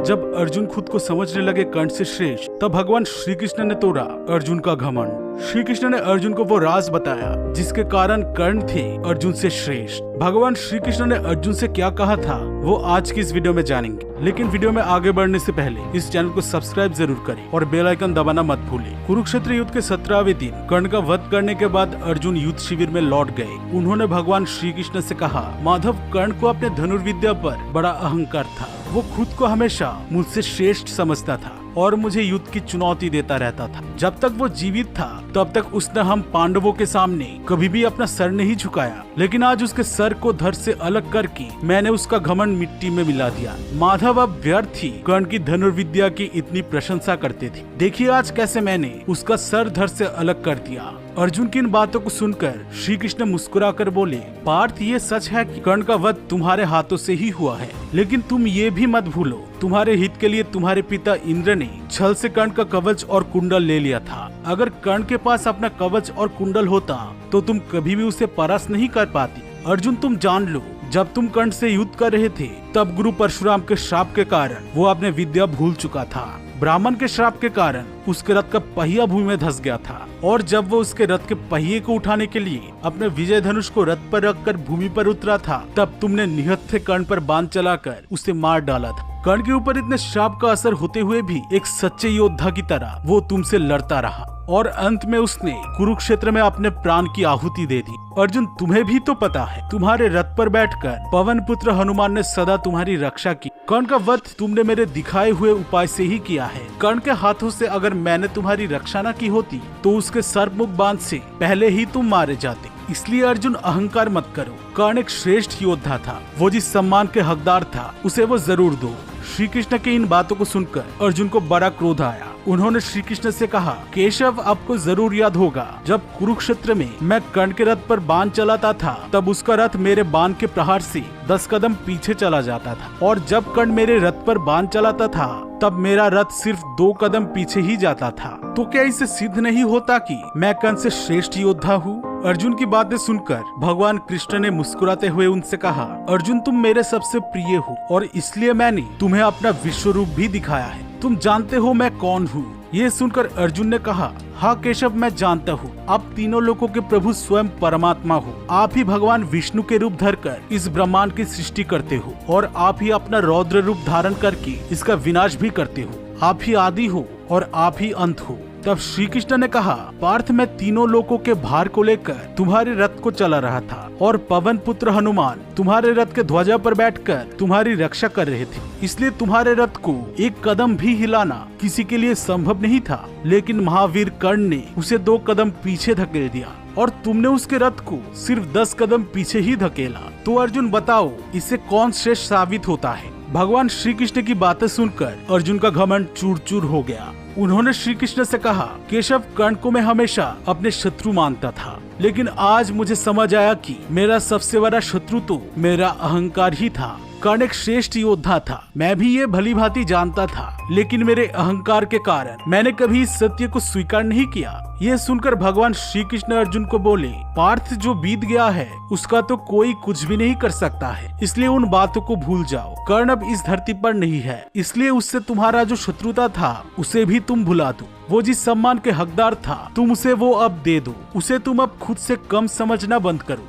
जब अर्जुन खुद को समझने लगे कर्ण से श्रेष्ठ, तब भगवान श्री कृष्ण ने तोड़ा अर्जुन का घमंड। श्री कृष्ण ने अर्जुन को वो राज बताया जिसके कारण कर्ण थे अर्जुन से श्रेष्ठ। भगवान श्री कृष्ण ने अर्जुन से क्या कहा था वो आज की इस वीडियो में जानेंगे, लेकिन वीडियो में आगे बढ़ने से पहले इस चैनल को सब्सक्राइब जरूर करें और बेल आइकन दबाना मत भूलें। कुरुक्षेत्र युद्ध के 17वें दिन कर्ण का वध करने के बाद अर्जुन युद्ध शिविर में लौट गए। उन्होंने भगवान श्री कृष्ण से कहा, माधव, कर्ण को अपने धनुर्विद्या पर बड़ा अहंकार था। वो खुद को हमेशा मुझसे श्रेष्ठ समझता था और मुझे युद्ध की चुनौती देता रहता था। जब तक वो जीवित था तब तक उसने हम पांडवों के सामने कभी भी अपना सर नहीं झुकाया, लेकिन आज उसके सर को धड़ से अलग करके मैंने उसका घमंड मिट्टी में मिला दिया। माधव अब व्यर्थ ही कर्ण की धनुर्विद्या की इतनी प्रशंसा करते थे। देखिए आज कैसे मैंने उसका सर धड़ से अलग कर दिया। अर्जुन की इन बातों को सुनकर श्री कृष्ण मुस्कुराकर बोले, पार्थ, ये सच है कि कर्ण का वध तुम्हारे हाथों से ही हुआ है, लेकिन तुम ये भी मत भूलो, तुम्हारे हित के लिए तुम्हारे पिता इंद्र ने छल से कर्ण का कवच और कुंडल ले लिया था। अगर कर्ण के पास अपना कवच और कुंडल होता तो तुम कभी भी उसे परास्त नहीं कर पाती। अर्जुन, तुम जान लो, जब तुम कर्ण से युद्ध कर रहे थे तब गुरु परशुराम के श्राप के कारण वो अपने विद्या भूल चुका था। ब्राह्मण के श्राप के कारण उसके रथ का पहिया भूमि में धंस गया था और जब वो उसके रथ के पहिए को उठाने के लिए अपने विजय धनुष को रथ पर रखकर भूमि पर उतरा था, तब तुमने निहत्थे कर्ण पर बाण चलाकर उसे मार डाला था। कर्ण के ऊपर इतने श्राप का असर होते हुए भी एक सच्चे योद्धा की तरह वो तुमसे लड़ता रहा और अंत में उसने कुरुक्षेत्र में अपने प्राण की आहुति दे दी। अर्जुन, तुम्हें भी तो पता है, तुम्हारे रथ पर बैठकर पवन पुत्र हनुमान ने सदा तुम्हारी रक्षा की। कर्ण का वध तुमने मेरे दिखाए हुए उपाय से ही किया है। कर्ण के हाथों से अगर मैंने तुम्हारी रक्षा न की होती तो उसके सर्पमुख बाण से पहले ही तुम मारे जाते। इसलिए अर्जुन, अहंकार मत करो। कर्ण एक श्रेष्ठ योद्धा था, वो जिस सम्मान के हकदार था उसे वो जरूर दो। श्री कृष्ण की इन बातों को सुनकर अर्जुन को बड़ा क्रोध आया। उन्होंने श्री कृष्ण से कहा, केशव, आपको जरूर याद होगा जब कुरुक्षेत्र में मैं कर्ण के रथ पर बाण चलाता था तब उसका रथ मेरे बाण के प्रहार से 10 कदम पीछे चला जाता था, और जब कर्ण मेरे रथ पर बाण चलाता था तब मेरा रथ सिर्फ 2 कदम पीछे ही जाता था। तो क्या इससे सिद्ध नहीं होता कि मैं कर्ण से श्रेष्ठ योद्धा हूँ? अर्जुन की बातें सुनकर भगवान कृष्ण ने मुस्कुराते हुए उनसे कहा, अर्जुन, तुम मेरे सबसे प्रिय हो और इसलिए मैंने तुम्हें अपना विश्व रूप भी दिखाया है। तुम जानते हो मैं कौन हूँ? ये सुनकर अर्जुन ने कहा, हाँ केशव, मैं जानता हूँ, आप तीनों लोकों के प्रभु स्वयं परमात्मा हो। आप ही भगवान विष्णु के रूप धरकर इस ब्रह्मांड की सृष्टि करते हो और आप ही अपना रौद्र रूप धारण करके इसका विनाश भी करते हो। आप ही आदि हो और आप ही अंत हो। तब श्री कृष्ण ने कहा, पार्थ, मैं तीनों लोकों के भार को लेकर तुम्हारे रथ को चला रहा था और पवन पुत्र हनुमान तुम्हारे रथ के ध्वजा पर बैठकर तुम्हारी रक्षा कर रहे थे। इसलिए तुम्हारे रथ को एक कदम भी हिलाना किसी के लिए संभव नहीं था, लेकिन महावीर कर्ण ने उसे 2 कदम पीछे धकेल दिया और तुमने उसके रथ को सिर्फ 10 कदम पीछे ही धकेला। तो अर्जुन, बताओ, इससे कौन श्रेष्ठ साबित होता है? भगवान श्री कृष्ण की बातें सुनकर अर्जुन का घमंड चूर चूर हो गया। उन्होंने श्री कृष्ण से कहा, केशव, कर्ण को मैं हमेशा अपने शत्रु मानता था, लेकिन आज मुझे समझ आया कि मेरा सबसे बड़ा शत्रु तो मेरा अहंकार ही था। कर्ण एक श्रेष्ठ योद्धा था, मैं भी ये भली भांति जानता था, लेकिन मेरे अहंकार के कारण मैंने कभी इस सत्य को स्वीकार नहीं किया। ये सुनकर भगवान श्री कृष्ण अर्जुन को बोले, पार्थ, जो बीत गया है उसका तो कोई कुछ भी नहीं कर सकता है, इसलिए उन बातों को भूल जाओ। कर्ण अब इस धरती पर नहीं है, इसलिए उससे तुम्हारा जो शत्रुता था उसे भी तुम भुला दो। वो जिस सम्मान के हकदार था तुम उसे वो अब दे दो। उसे तुम अब खुद से कम समझना बंद करो।